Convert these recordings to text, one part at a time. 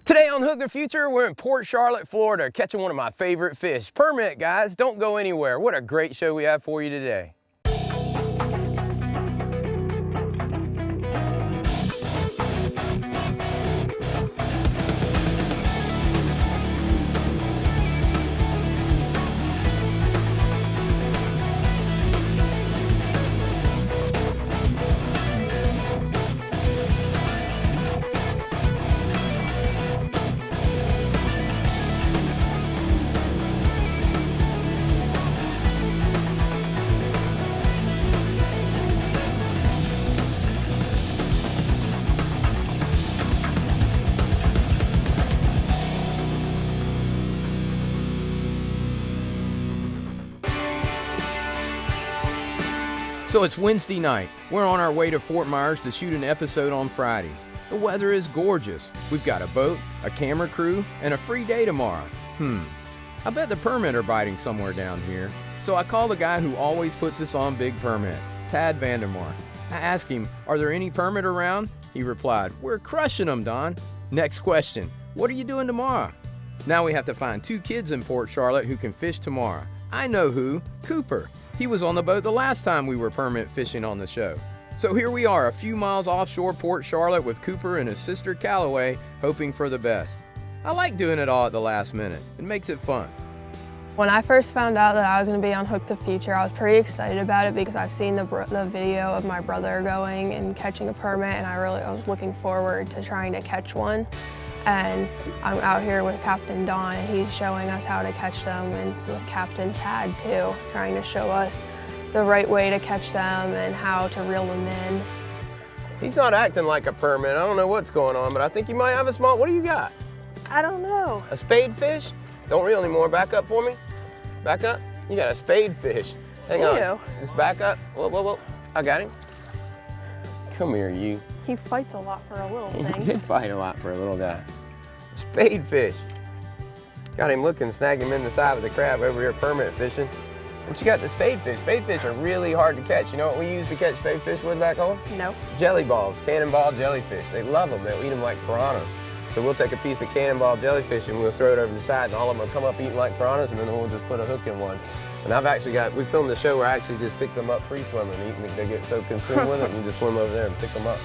Today on Hook the Future, we're in Port Charlotte, Florida, catching one of my favorite fish. Permit, guys, don't go anywhere. What a great show we have for you today. So it's Wednesday night. We're on our way to Fort Myers to shoot an episode on Friday. The weather is gorgeous. We've got a boat, a camera crew, and a free day tomorrow. I bet the permit are biting somewhere down here. So I call the guy who always puts us on Big Permit, Tad Vandemark. I asked him, are there any permit around? He replied, we're crushing them, Don. Next question, what are you doing tomorrow? Now we have to find 2 kids in Port Charlotte who can fish tomorrow. I know who, Cooper. He was on the boat the last time we were permit fishing on the show. So here we are, a few miles offshore Port Charlotte with Cooper and his sister Calloway, hoping for the best. I like doing it all at the last minute. It makes it fun. When I first found out that I was going to be on Hook the Future, I was pretty excited about it because I've seen the video of my brother going and catching a permit, and I was looking forward to trying to catch one. And I'm out here with Captain Don, and he's showing us how to catch them, and with Captain Tad too, trying to show us the right way to catch them and how to reel them in. He's not acting like a permit. I don't know what's going on, but I think you might have a small, what do you got? I don't know. A spade fish? Don't reel anymore. Back up for me. Back up. You got a spade fish. Hang on. Just back up. Whoa, whoa, whoa. I got him. Come here, you. He fights a lot for a little thing. He did fight a lot for a little guy. Spade fish. Got him looking, snagged him in the side with the crab over here permit fishing. And you got the spade fish. Spade fish are really hard to catch. You know what we use to catch spade fish with back home? No. Jelly balls, cannonball jellyfish. They love them. They'll eat them like piranhas. So we'll take a piece of cannonball jellyfish and we'll throw it over the side, and all of them will come up eating like piranhas, and then we'll just put a hook in one. And I've actually we filmed a show where I actually just picked them up free swimming, eating. They get so consumed with it, and just swim over there and pick them up.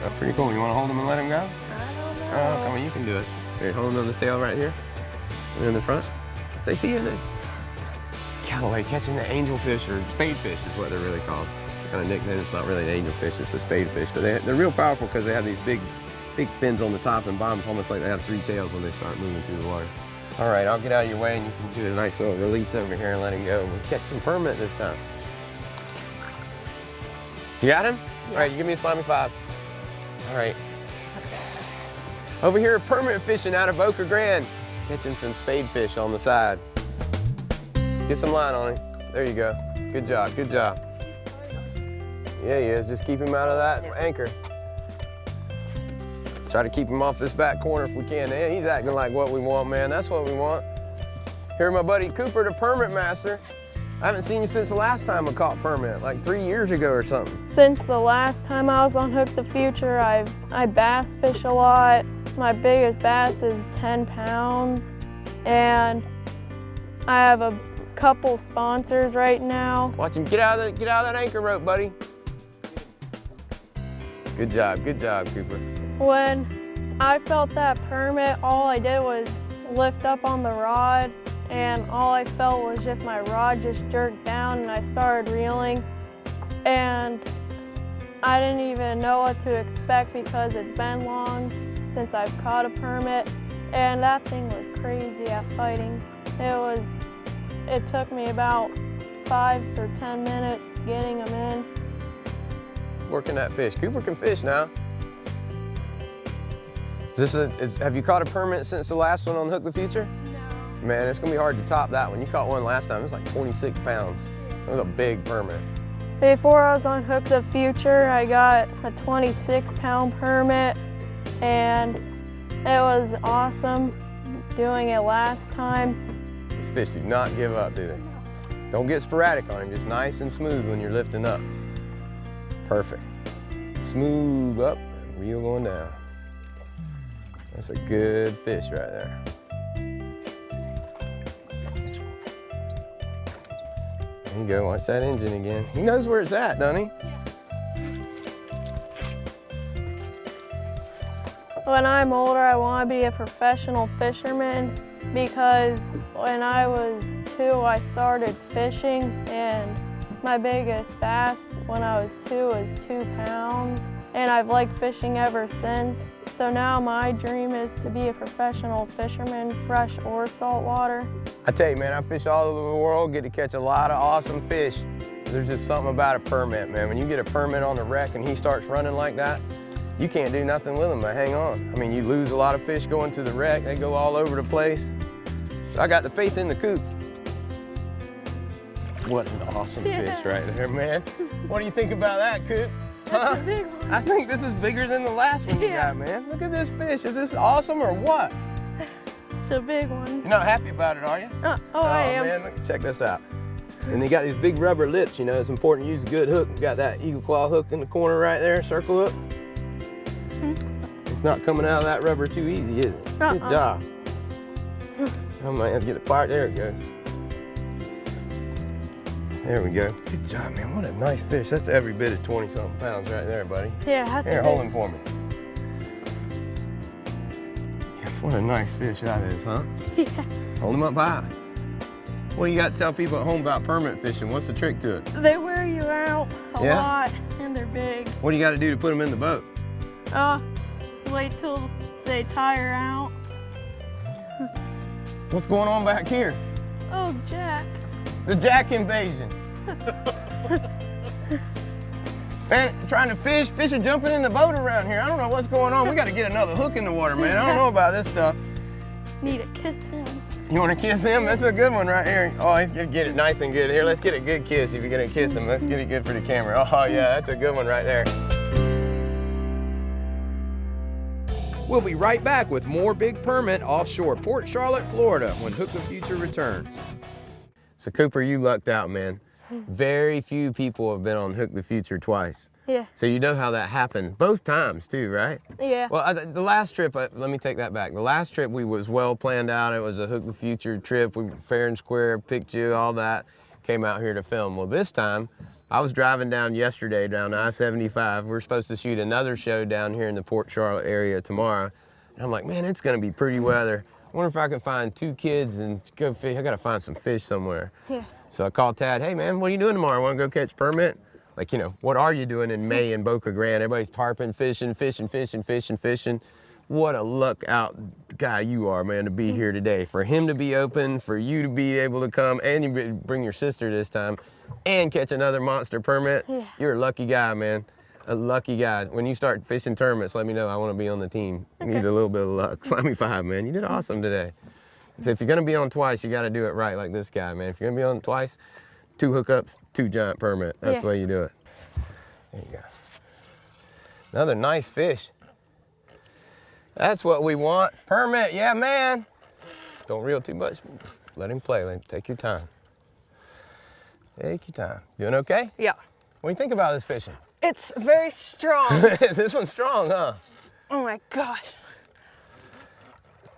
That's pretty cool. You want to hold them and let them go? I don't know. Oh, come on, you can do it. Here, hold them on the tail right here. And in the front. Say, see you in this. Calloway catching the angelfish, or spadefish is what they're really called. Kind of nickname. It's not really an angelfish, it's a spadefish. But they're real powerful because they have these big fins on the top and bottom. It's almost like they have 3 tails when they start moving through the water. All right, I'll get out of your way and you can do a nice little release over here and let him go. We'll catch some permit this time. You got him? Yeah. All right, you give me a slimy 5. All right. Over here, permit fishing out of Boca Grande, catching some spade fish on the side. Get some line on him. There you go. Good job, good job. Yeah, he is. Just keep him out of that anchor. Try to keep him off this back corner if we can. Yeah, he's acting like what we want, man. That's what we want. Here, my buddy Cooper, the permit master. I haven't seen you since the last time I caught permit, like 3 years ago or something. Since the last time I was on Hook the Future, I bass fish a lot. My biggest bass is 10 pounds, and I have a couple sponsors right now. Watch him get out of that anchor rope, buddy. Good job, Cooper. When I felt that permit, all I did was lift up on the rod, and all I felt was just my rod just jerked down, and I started reeling, and I didn't even know what to expect because it's been long since I've caught a permit, and that thing was crazy at fighting. It took me about 5 or 10 minutes getting them in. Working that fish. Cooper can fish now. Have you caught a permit since the last one on Hook the Future? No. Man, it's gonna be hard to top that one. You caught one last time, it was like 26 pounds. It was a big permit. Before I was on Hook the Future, I got a 26-pound permit, and it was awesome doing it last time. These fish do not give up, do they? Don't get sporadic on him, just nice and smooth when you're lifting up. Perfect. Smooth up and reel going down. That's a good fish right there. There you go, watch that engine again. He knows where it's at, doesn't he? When I'm older, I want to be a professional fisherman because when I was 2, I started fishing, and my biggest bass when I was 2 was 2 pounds, and I've liked fishing ever since. So now my dream is to be a professional fisherman, fresh or saltwater. I tell you, man, I fish all over the world, get to catch a lot of awesome fish. There's just something about a permit, man. When you get a permit on the wreck and he starts running like that, you can't do nothing with them but hang on. I mean, you lose a lot of fish going to the wreck. They go all over the place. But I got the faith in the coop. What an awesome fish right there, man. What do you think about that, coop? That's a big one. I think this is bigger than the last one you got, man. Look at this fish. Is this awesome or what? It's a big one. You're not happy about it, are you? I am. Man, look, check this out. And they got these big rubber lips, you know, it's important to use a good hook. You got that eagle claw hook in the corner right there, circle hook. It's not coming out of that rubber too easy, is it? Good job. I might have to get it apart. There it goes. There we go. Good job, man. What a nice fish. That's every bit of 20-something pounds right there, buddy. Yeah, that's Here, hold him for me. What a nice fish that is, huh? Yeah. Hold him up high. What do you got to tell people at home about permit fishing? What's the trick to it? They wear you out a lot, and they're big. What do you got to do to put them in the boat? Wait till they tire out. What's going on back here? Oh, jacks. The jack invasion. Man, trying to fish are jumping in the boat around here. I don't know what's going on. We got to get another hook in the water, man. I don't know about this stuff. Need to kiss him. You want to kiss him? That's a good one right here. Oh, he's gonna get it nice and good. Here, let's get a good kiss if you're gonna kiss him. Let's get it good for the camera. Oh yeah, that's a good one right there. We'll be right back with more Big Permit offshore Port Charlotte, Florida, when Hook the Future returns. So Cooper, you lucked out, man. Very few people have been on Hook the Future twice. Yeah. So you know how that happened, both times too, right? Yeah. Well, the last trip, let me take that back. The last trip we was well planned out. It was a Hook the Future trip. We were fair and square, picked you, all that. Came out here to film. Well, this time, I was driving down yesterday down I-75. We're supposed to shoot another show down here in the Port Charlotte area tomorrow. And I'm like, man, it's gonna be pretty weather. I wonder if I can find 2 kids and go fish. I gotta find some fish somewhere. Yeah. So I called Tad, hey man, what are you doing tomorrow? Wanna go catch permit? Like, you know, what are you doing in May in Boca Grande? Everybody's tarpon fishing. What a luck out guy you are, man, to be here today. For him to be open, for you to be able to come, and you bring your sister this time, and catch another monster permit. Yeah. You're a lucky guy, man. A lucky guy. When you start fishing tournaments, let me know. I want to be on the team. Okay. Need a little bit of luck. Slimy 5, man. You did awesome today. So if you're going to be on twice, you got to do it right like this guy, man. If you're going to be on twice, 2 hookups, 2 giant permit. That's the way you do it. There you go. Another nice fish. That's what we want. Permit, yeah, man. Don't reel too much. Just let him play. Take your time. Take your time. Doing okay? Yeah. What do you think about this fishing? It's very strong. This one's strong, huh? Oh my gosh.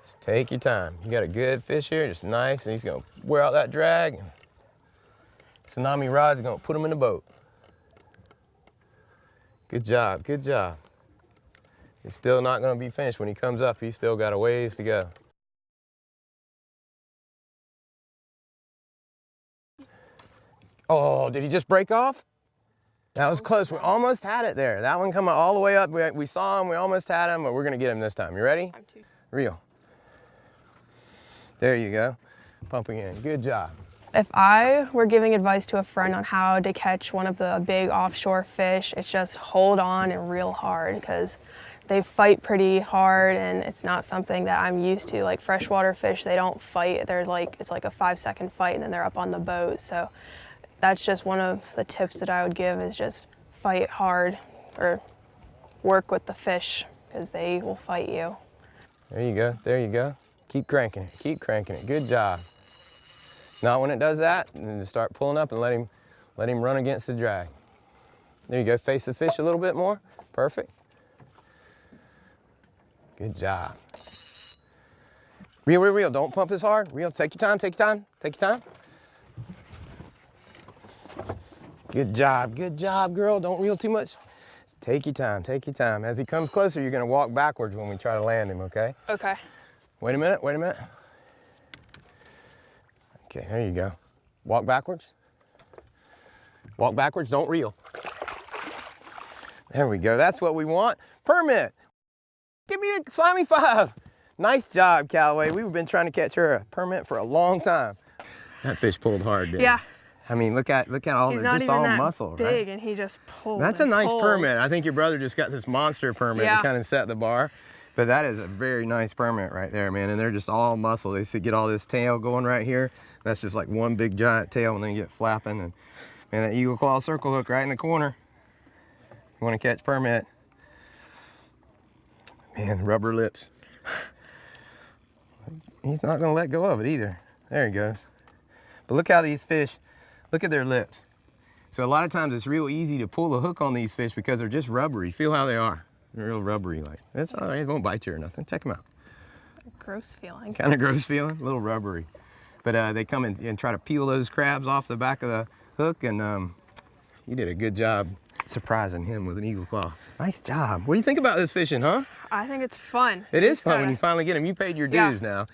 Just take your time. You got a good fish here, just nice, and he's gonna wear out that drag. Tsunami rod's gonna put him in the boat. Good job, good job. He's still not gonna be finished. When he comes up, he's still got a ways to go. Oh, did he just break off? That was close. We almost had it there. That one coming all the way up. We saw him, we almost had him, but we're gonna get him this time. You ready? Reel. There you go. Pumping in. Good job. If I were giving advice to a friend on how to catch one of the big offshore fish, it's just hold on and reel hard, because they fight pretty hard and it's not something that I'm used to. Like freshwater fish, they don't fight. It's like a 5-second fight and then they're up on the boat. So that's just one of the tips that I would give, is just fight hard or work with the fish, because they will fight you. There you go, there you go. Keep cranking it, keep cranking it. Good job. Now when it does that, then just start pulling up and let him run against the drag. There you go, face the fish a little bit more. Perfect. Good job. Reel, reel, reel. Don't pump this hard. Reel, take your time, take your time, take your time. Good job, girl. Don't reel too much. Take your time, take your time. As he comes closer, you're gonna walk backwards when we try to land him, okay? Okay. Wait a minute, wait a minute. Okay, there you go. Walk backwards. Walk backwards, don't reel. There we go, that's what we want. Permit. Give me a slimy 5. Nice job, Calloway. We've been trying to catch her a permit for a long time. That fish pulled hard, didn't Yeah. he? I mean, look at all He's the, not just even all that muscle, big, right? and he just pulled. That's a and nice pulled. permit. I think your brother just got this monster permit to kind of set the bar. But that is a very nice permit right there, man. And they're just all muscle. They get all this tail going right here. That's just like one big giant tail, and then you get flapping. And man, that eagle claw circle hook right in the corner. You want to catch permit. Man, rubber lips. He's not gonna let go of it either. There he goes. But look how these fish, look at their lips. So a lot of times it's real easy to pull the hook on these fish because they're just rubbery. Feel how they are. They're real rubbery like. It's all right, it won't bite you or nothing. Check them out. Gross feeling. Kind of gross feeling, a little rubbery. But they come in and try to peel those crabs off the back of the hook, and you did a good job surprising him with an eagle claw. Nice job. What do you think about this fishing, huh? I think it's fun. It is fun when you finally get them. You paid your dues Yeah. now.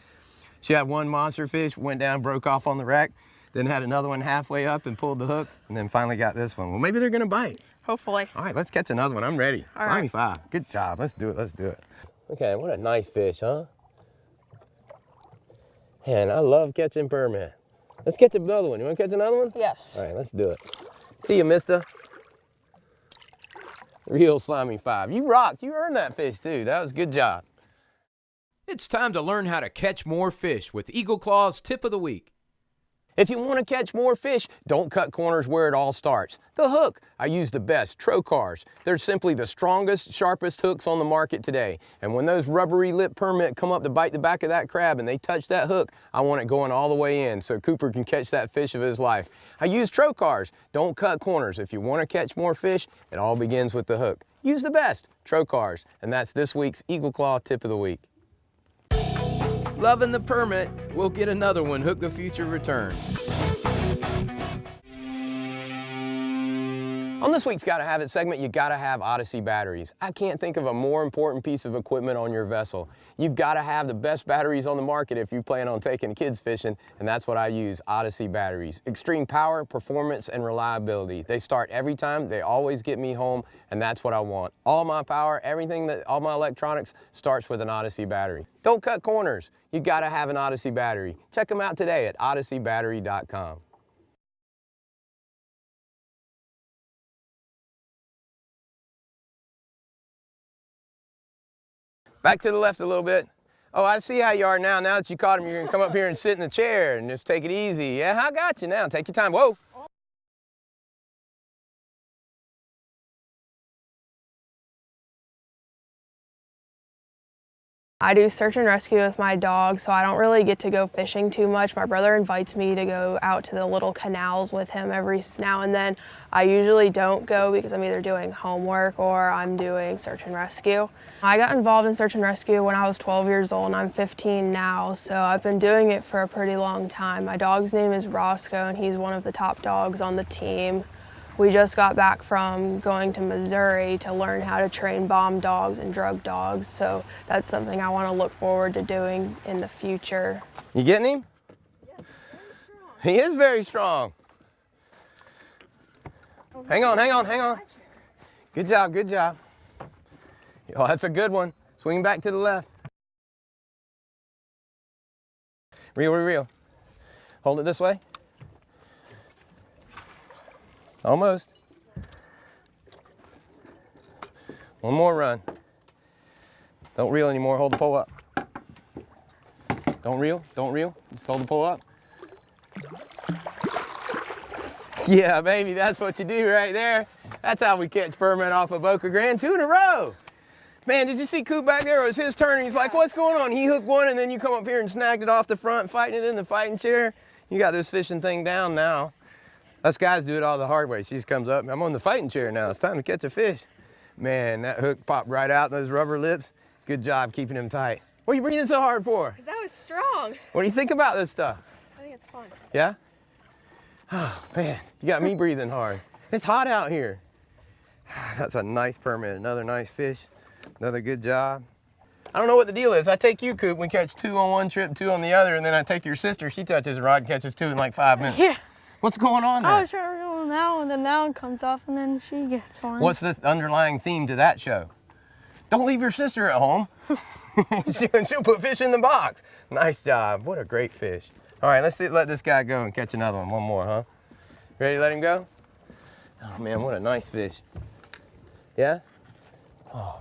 She had one monster fish, went down, broke off on the wreck, then had another one halfway up and pulled the hook, and then finally got this one. Well, maybe they're gonna bite. Hopefully. All right, let's catch another one. I'm ready. All Slimy right. 5. Good job. Let's do it. Let's do it. Okay, what a nice fish, huh? Man, I love catching permit. Let's catch another one. You want to catch another one? Yes. All right, let's do it. See you, mister. Real slimy 5. You rocked. You earned that fish, too. That was a good job. It's time to learn how to catch more fish with Eagle Claw's Tip of the Week. If you want to catch more fish, don't cut corners where it all starts. The hook. I use the best trocars. They're simply the strongest, sharpest hooks on the market today. And when those rubbery lip permit come up to bite the back of that crab and they touch that hook, I want it going all the way in so Cooper can catch that fish of his life. I use trocars. Don't cut corners. If you want to catch more fish, it all begins with the hook. Use the best, trocars. And that's this week's Eagle Claw Tip of the Week. Loving the permit, we'll get another one. Hook the Future returns. On this week's Gotta Have It segment, you gotta have Odyssey batteries. I can't think of a more important piece of equipment on your vessel. You've gotta have the best batteries on the market if you plan on taking kids fishing, and that's what I use, Odyssey batteries. Extreme power, performance, and reliability. They start every time, they always get me home, and that's what I want. All my power, all my electronics starts with an Odyssey battery. Don't cut corners. You gotta have an Odyssey battery. Check them out today at odysseybattery.com. Back to the left a little bit. Oh, I see how you are now. Now that you caught him, you're gonna come up here and sit in the chair and just take it easy. Yeah, I got you now. Take your time. Whoa. I do search and rescue with my dog, so I don't really get to go fishing too much. My brother invites me to go out to the little canals with him every now and then. I usually don't go because I'm either doing homework or I'm doing search and rescue. I got involved in search and rescue when I was 12 years old and I'm 15 now, so I've been doing it for a pretty long time. My dog's name is Roscoe and he's one of the top dogs on the team. We just got back from going to Missouri to learn how to train bomb dogs and drug dogs, so that's something I want to look forward to doing in the future. You getting him? Yes, He is very strong. Hang on, hang on, hang on. Good job, good job. Oh, that's a good one. Swing back to the left. Reel, reel, reel. Hold it this way. Almost. One more run. Don't reel anymore, hold the pole up. Don't reel, just hold the pole up. Yeah, baby, that's what you do right there. That's how we catch permit off of Boca Grand, 2 in a row. Man, did you see Coop back there? It was his turn. He's like, what's going on? He hooked one and then you come up here and snagged it off the front, fighting it in the fighting chair. You got this fishing thing down now. Us guys do it all the hard way. She just comes up, I'm on the fighting chair now. It's time to catch a fish. Man, that hook popped right out those rubber lips. Good job keeping him tight. What are you breathing so hard for? Because that was strong. What do you think about this stuff? I think it's fun. Yeah? Oh, man, you got me breathing hard. It's hot out here. That's a nice permit. Another nice fish. Another good job. I don't know what the deal is. I take you, Coop, we catch 2 on one trip, 2 on the other, and then I take your sister, she touches a rod and catches 2 in like 5 minutes. Yeah. What's going on there? I was trying to reel on that one, then that one comes off, and then she gets one. What's the underlying theme to that show? Don't leave your sister at home. She'll put fish in the box. Nice job. What a great fish. All right, let this guy go and catch another one. One more, huh? Ready to let him go? Oh, man, what a nice fish. Yeah? Oh,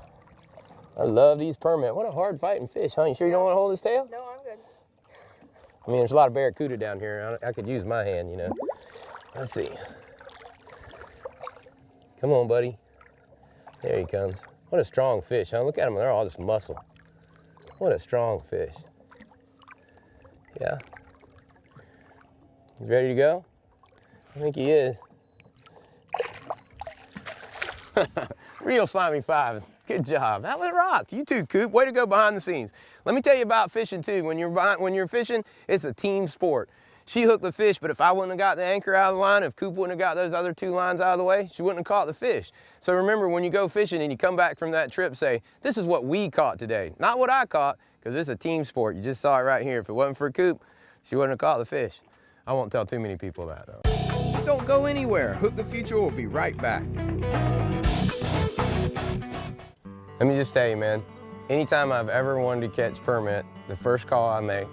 I love these permit. What a hard fighting fish, huh? You sure you don't want to hold his tail? No, I'm good. I mean, there's a lot of barracuda down here. I could use my hand, you know. Let's see. Come on, buddy. There he comes. What a strong fish, huh? Look at them, they're all just muscle. What a strong fish. Yeah. He's ready to go? I think he is. Real slimy 5. Good job. That was rocked. You too, Coop. Way to go behind the scenes. Let me tell you about fishing too. When you're fishing, it's a team sport. She hooked the fish, but if I wouldn't have got the anchor out of the line, if Coop wouldn't have got those other 2 lines out of the way, she wouldn't have caught the fish. So remember, when you go fishing and you come back from that trip, say, this is what we caught today, not what I caught, because it's a team sport. You just saw it right here. If it wasn't for Coop, she wouldn't have caught the fish. I won't tell too many people that, though. Don't go anywhere. Hook the Future will be right back. Let me just tell you, man, anytime I've ever wanted to catch permit, the first call I make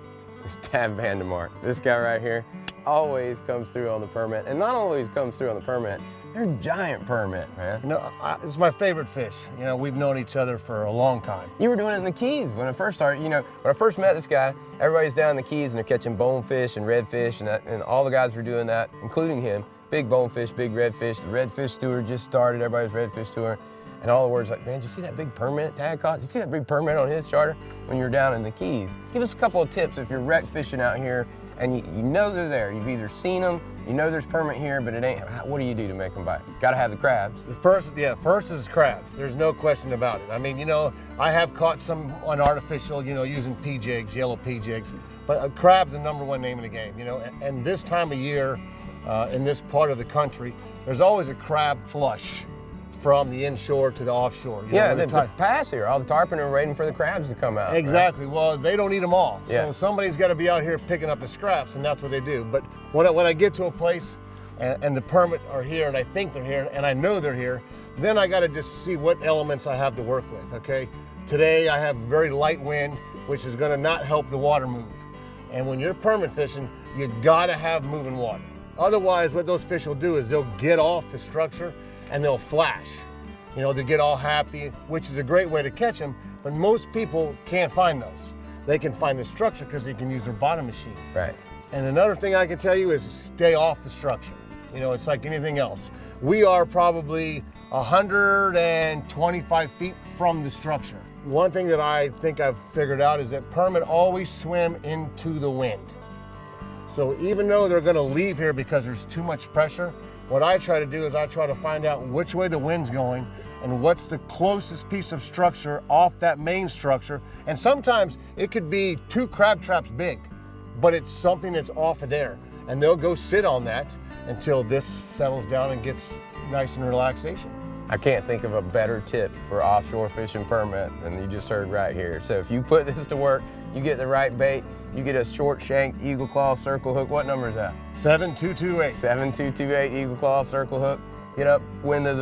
is Tab Vandemark. This guy right here always comes through on the permit, and not always comes through on the permit, they're giant permit, man. You know, it's my favorite fish. You know, we've known each other for a long time. You were doing it in the Keys when I first started. You know, when I first met this guy, everybody's down in the Keys and they're catching bonefish and redfish, and all the guys were doing that, including him. Big bonefish, big redfish. The redfish tour just started, everybody's redfish tour. And all the words like, man, did you see that big permit Tag caught? Did you see that big permit on his charter when you're down in the Keys? Give us a couple of tips if you're wreck fishing out here and you know they're there. You've either seen them, you know there's permit here, but it ain't. What do you do to make them bite? Gotta have the crabs. First is crabs. There's no question about it. I mean, you know, I have caught some unartificial, you know, using P-jigs, yellow P-jigs, but crab's the #1 name in the game, you know, and this time of year, in this part of the country, there's always a crab flush from the inshore to the offshore. You Yeah, know, the pass here, all the tarpon are waiting for the crabs to come out. Exactly. Right? Well, they don't eat them all. Yeah. So somebody's got to be out here picking up the scraps, and that's what they do. But when I get to a place and the permit are here, and I think they're here, and I know they're here, then I got to just see what elements I have to work with, okay? Today I have very light wind, which is going to not help the water move. And when you're permit fishing, you got to have moving water. Otherwise, what those fish will do is they'll get off the structure and they'll flash. You know, they get all happy, which is a great way to catch them, but most people can't find those. They can find the structure because they can use their bottom machine. Right. And another thing I can tell you is stay off the structure. You know, it's like anything else. We are probably 125 feet from the structure. One thing that I think I've figured out is that permit always swim into the wind. So even though they're gonna leave here because there's too much pressure, what I try to do is I try to find out which way the wind's going and what's the closest piece of structure off that main structure. And sometimes it could be 2 crab traps big, but it's something that's off of there. And they'll go sit on that until this settles down and gets nice and relaxation. I can't think of a better tip for offshore fishing permit than you just heard right here. So if you put this to work, you get the right bait, you get a short shank eagle claw circle hook. What number is that? 7228. 7228 eagle claw circle hook. Get upwind of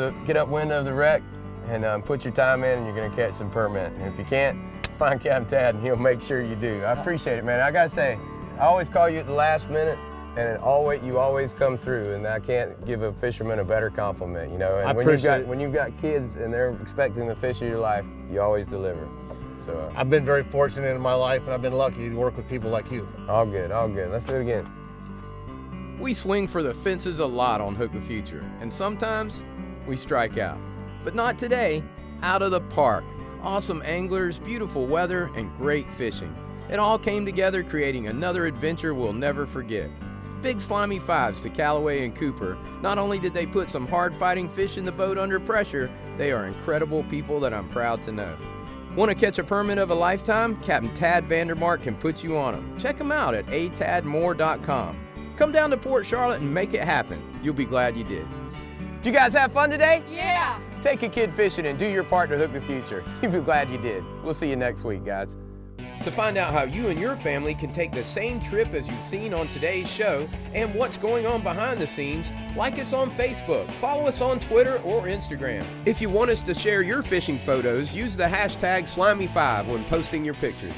the wreck and put your time in, and you're gonna catch some permit. And if you can't, find Capt Tad and he'll make sure you do. I appreciate it, man. I gotta say, I always call you at the last minute, and you always come through, and I can't give a fisherman a better compliment, you know. And I appreciate it. When you've got kids and they're expecting the fish of your life, you always deliver. So I've been very fortunate in my life, and I've been lucky to work with people like you. all good, all good. Let's do it again. We swing for the fences a lot on Hook the Future, and sometimes we strike out. But not today. Out of the park. Awesome anglers, beautiful weather, and great fishing. It all came together, creating another adventure we'll never forget. Big slimy 5s to Calloway and Cooper. Not only did they put some hard-fighting fish in the boat under pressure, they are incredible people that I'm proud to know. Want to catch a permit of a lifetime? Captain Tad Vandemark can put you on them. Check him out at atadmore.com. Come down to Port Charlotte and make it happen. You'll be glad you did. Did you guys have fun today? Yeah. Take a kid fishing and do your part to hook the future. You'll be glad you did. We'll see you next week, guys. To find out how you and your family can take the same trip as you've seen on today's show and what's going on behind the scenes, like us on Facebook, follow us on Twitter or Instagram. If you want us to share your fishing photos, use the hashtag Slimy5 when posting your pictures.